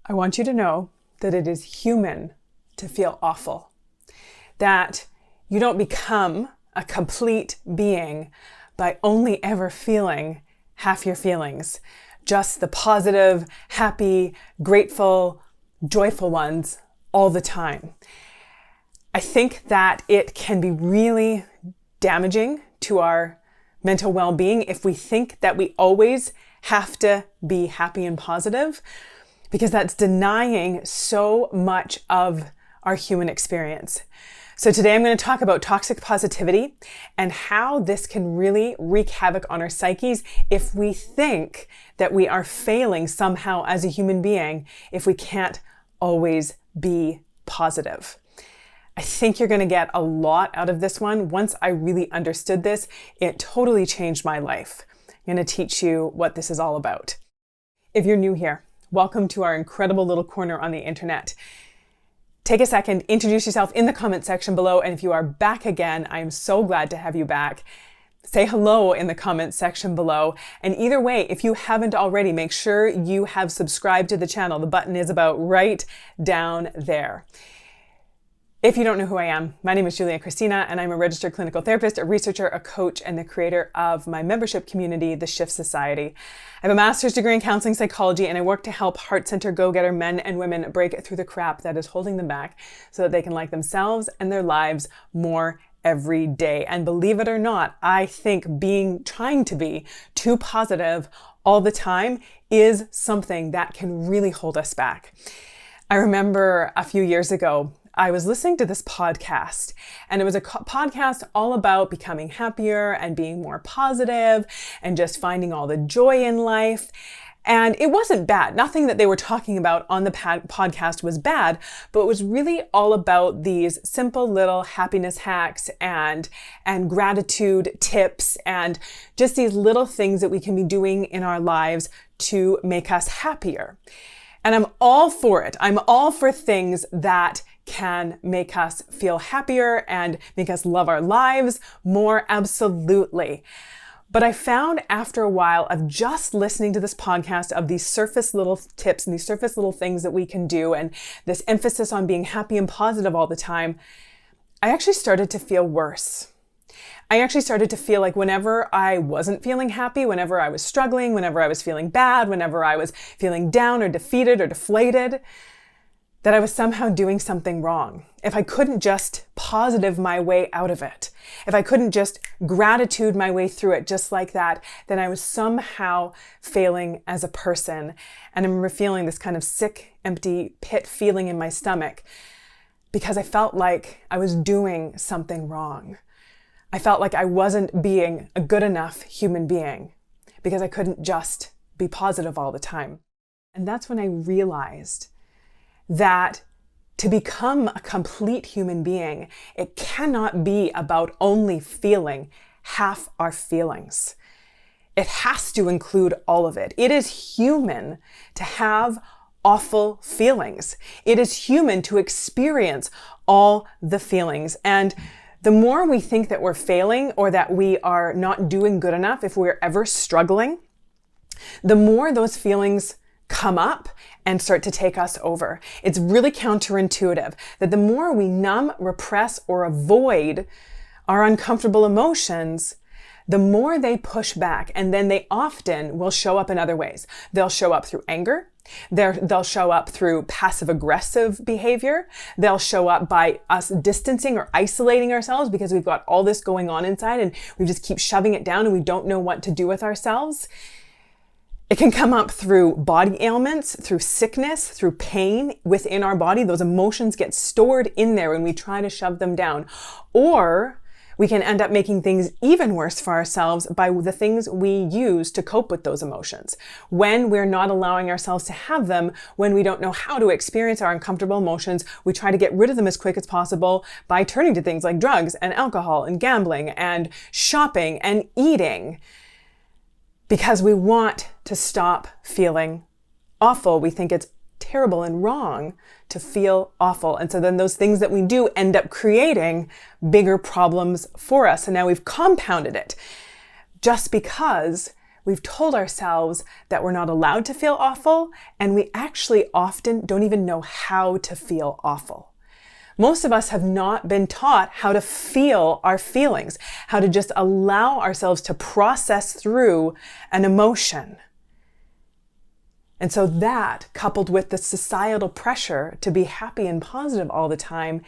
I want you to know that it is human to feel awful, that you don't become a complete being by only ever feeling half your feelings, just the positive, happy, grateful, joyful ones all the time. I think that it can be really damaging to our mental well-being if we think that we always have to be happy and positive, because that's denying so much of our human experience. So today I'm going to talk about toxic positivity and how this can really wreak havoc on our psyches if we think that we are failing somehow as a human being if we can't always be positive. I think you're going to get a lot out of this one. Once I really understood this, it totally changed my life. I'm going to teach you what this is all about. If you're new here, welcome to our incredible little corner on the internet. Take a second, introduce yourself in the comment section below, and if you are back again, I am so glad to have you back. Say hello in the comments section below. And either way, if you haven't already, make sure you have subscribed to the channel. The button is about right down there. If you don't know who I am, my name is Kristina, and I'm a registered clinical therapist, a researcher, a coach, and the creator of my membership community, the Shift Society. I have a master's degree in counseling psychology, and I work to help heart-centered go-getter men and women break through the crap that is holding them back so that they can like themselves and their lives more every day. And believe it or not, I think trying to be too positive all the time is something that can really hold us back. I remember a few years ago, I was listening to this podcast, and it was a podcast all about becoming happier and being more positive and just finding all the joy in life. And it wasn't bad. Nothing that they were talking about on the podcast was bad, but it was really all about these simple little happiness hacks and gratitude tips and just these little things that we can be doing in our lives to make us happier. And I'm all for it. I'm all for things that can make us feel happier and make us love our lives more, absolutely. But I found after a while of just listening to this podcast of these surface little tips and these surface little things that we can do and this emphasis on being happy and positive all the time, I actually started to feel worse. I actually started to feel like whenever I wasn't feeling happy, whenever I was struggling, whenever I was feeling bad, whenever I was feeling down or defeated or deflated, that I was somehow doing something wrong. If I couldn't just positive my way out of it, if I couldn't just gratitude my way through it just like that, then I was somehow failing as a person. And I remember feeling this kind of sick, empty pit feeling in my stomach because I felt like I was doing something wrong. I felt like I wasn't being a good enough human being because I couldn't just be positive all the time. And that's when I realized that to become a complete human being, it cannot be about only feeling half our feelings. It has to include all of it. It is human to have awful feelings. It is human to experience all the feelings. And the more we think that we're failing or that we are not doing good enough, if we're ever struggling, the more those feelings come up and start to take us over. It's really counterintuitive that the more we numb, repress, or avoid our uncomfortable emotions, the more they push back. And then they often will show up in other ways. They'll show up through anger. They'll show up through passive-aggressive behavior. They'll show up by us distancing or isolating ourselves because we've got all this going on inside and we just keep shoving it down and we don't know what to do with ourselves. It can come up through body ailments, through sickness, through pain within our body. Those emotions get stored in there when we try to shove them down. Or we can end up making things even worse for ourselves by the things we use to cope with those emotions. When we're not allowing ourselves to have them, when we don't know how to experience our uncomfortable emotions, we try to get rid of them as quick as possible by turning to things like drugs and alcohol and gambling and shopping and eating. Because we want to stop feeling awful. We think it's terrible and wrong to feel awful. And so then those things that we do end up creating bigger problems for us. And now we've compounded it just because we've told ourselves that we're not allowed to feel awful, and we actually often don't even know how to feel awful. Most of us have not been taught how to feel our feelings, how to just allow ourselves to process through an emotion. And so that, coupled with the societal pressure to be happy and positive all the time,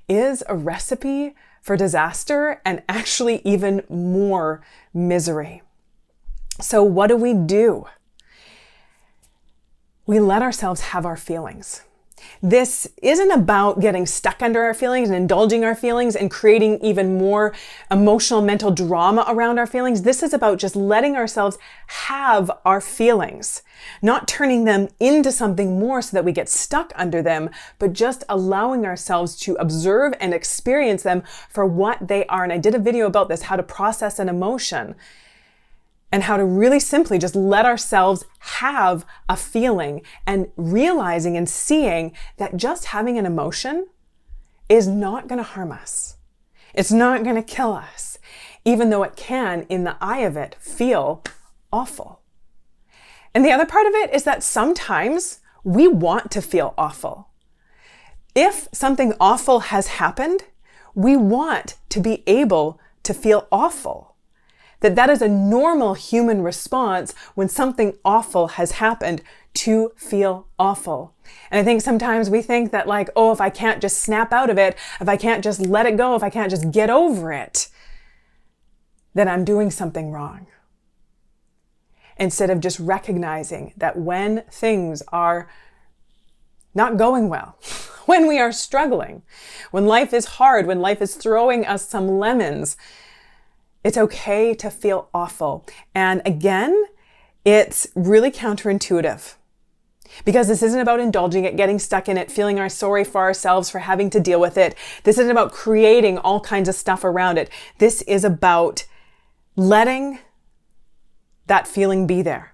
is a recipe for disaster and actually even more misery. So what do? We let ourselves have our feelings. This isn't about getting stuck under our feelings and indulging our feelings and creating even more emotional, mental drama around our feelings. This is about just letting ourselves have our feelings, not turning them into something more so that we get stuck under them, but just allowing ourselves to observe and experience them for what they are. And I did a video about this, how to process an emotion, and how to really simply just let ourselves have a feeling, and realizing and seeing that just having an emotion is not going to harm us. It's not going to kill us, even though it can, in the eye of it, feel awful. And the other part of it is that sometimes we want to feel awful. If something awful has happened, we want to be able to feel awful. That is a normal human response when something awful has happened, to feel awful. And I think sometimes we think that like, oh, if I can't just snap out of it, if I can't just let it go, if I can't just get over it, then I'm doing something wrong. Instead of just recognizing that when things are not going well, when we are struggling, when life is hard, when life is throwing us some lemons, it's okay to feel awful. And again, it's really counterintuitive, because this isn't about indulging it, getting stuck in it, feeling sorry for ourselves for having to deal with it. This isn't about creating all kinds of stuff around it. This is about letting that feeling be there.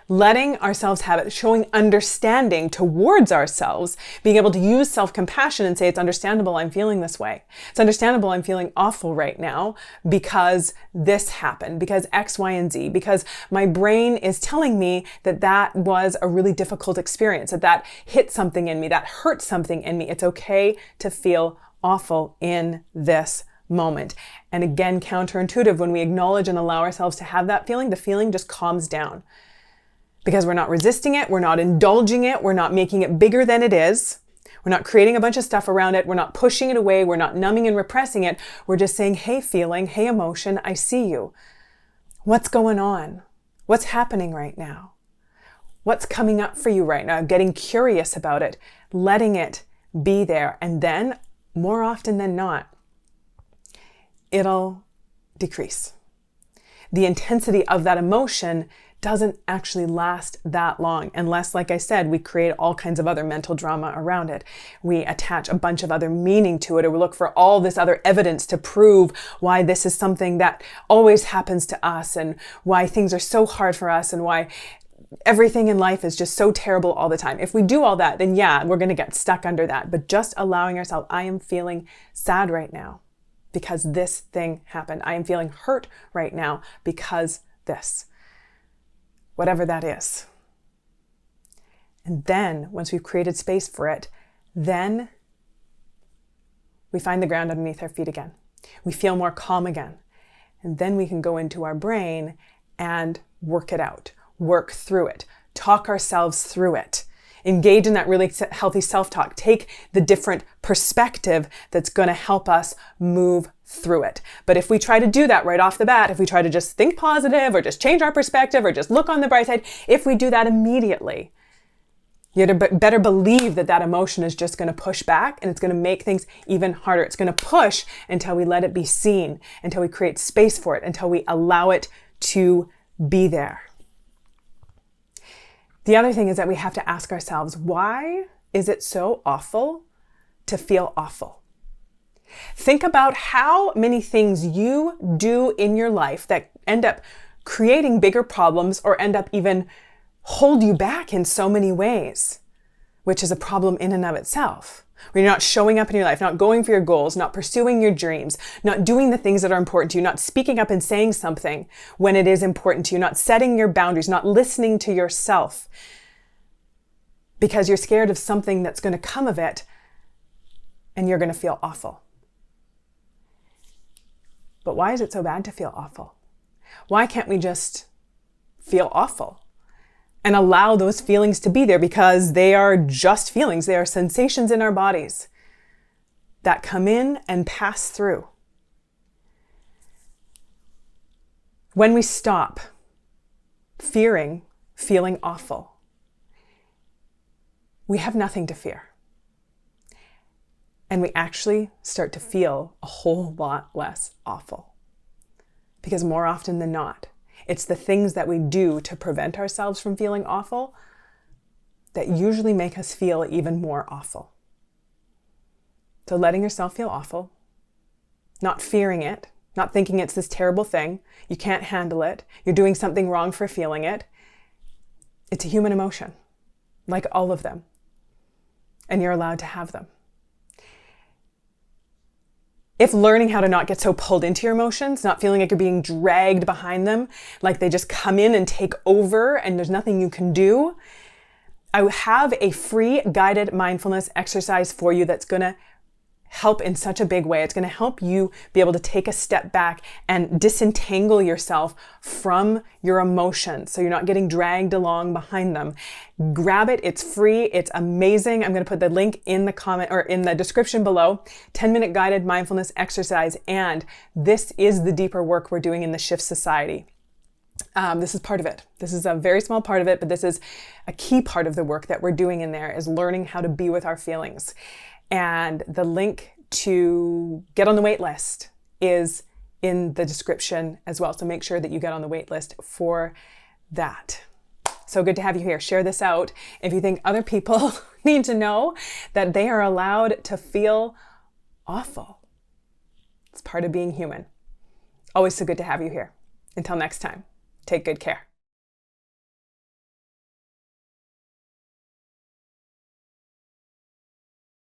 Letting ourselves have it, showing understanding towards ourselves, being able to use self-compassion and say, it's understandable I'm feeling this way. It's understandable I'm feeling awful right now because this happened, because X, Y, and Z, because my brain is telling me that that was a really difficult experience, that hit something in me, that hurt something in me. It's okay to feel awful in this moment. And again, counterintuitive, when we acknowledge and allow ourselves to have that feeling, the feeling just calms down. Because we're not resisting it, we're not indulging it, we're not making it bigger than it is, we're not creating a bunch of stuff around it, we're not pushing it away, we're not numbing and repressing it, we're just saying, hey feeling, hey emotion, I see you. What's going on? What's happening right now? What's coming up for you right now? Getting curious about it, letting it be there, and then, more often than not, it'll decrease. The intensity of that emotion doesn't actually last that long unless, like I said, we create all kinds of other mental drama around it. We attach a bunch of other meaning to it, or we look for all this other evidence to prove why this is something that always happens to us, and why things are so hard for us, and why everything in life is just so terrible all the time. If we do all that, then yeah, we're going to get stuck under that. But just allowing ourselves, I am feeling sad right now because this thing happened. I am feeling hurt right now because this. Whatever that is. And then, once we've created space for it, then we find the ground underneath our feet again. We feel more calm again. And then we can go into our brain and work it out, work through it, talk ourselves through it, engage in that really healthy self-talk, take the different perspective that's going to help us move through it. But if we try to do that right off the bat, if we try to just think positive or just change our perspective or just look on the bright side, if we do that immediately, you better believe that that emotion is just going to push back, and it's going to make things even harder. It's going to push until we let it be seen, until we create space for it, until we allow it to be there. The other thing is that we have to ask ourselves, why is it so awful to feel awful? Think about how many things you do in your life that end up creating bigger problems or end up even hold you back in so many ways, which is a problem in and of itself. when you're not showing up in your life, not going for your goals, not pursuing your dreams, not doing the things that are important to you, not speaking up and saying something when it is important to you, not setting your boundaries, not listening to yourself because you're scared of something that's going to come of it and you're going to feel awful. But why is it so bad to feel awful? Why can't we just feel awful and allow those feelings to be there? Because they are just feelings. They are sensations in our bodies that come in and pass through. When we stop fearing feeling awful, we have nothing to fear. And we actually start to feel a whole lot less awful. Because more often than not, it's the things that we do to prevent ourselves from feeling awful that usually make us feel even more awful. So letting yourself feel awful, not fearing it, not thinking it's this terrible thing, you can't handle it, you're doing something wrong for feeling it. It's a human emotion, like all of them. And you're allowed to have them. If learning how to not get so pulled into your emotions, not feeling like you're being dragged behind them, like they just come in and take over and there's nothing you can do, I have a free guided mindfulness exercise for you that's going to help in such a big way. It's going to help you be able to take a step back and disentangle yourself from your emotions so you're not getting dragged along behind them. Grab it. It's free. It's amazing. I'm going to put the link in the comment or in the description below. 10-minute guided mindfulness exercise. And this is the deeper work we're doing in the Shift Society. This is part of it. This is a very small part of it, but this is a key part of the work that we're doing in there is learning how to be with our feelings. And the link to get on the wait list is in the description as well. So make sure that you get on the wait list for that. So good to have you here. Share this out if you think other people need to know that they are allowed to feel awful. It's part of being human. Always so good to have you here. Until next time, take good care.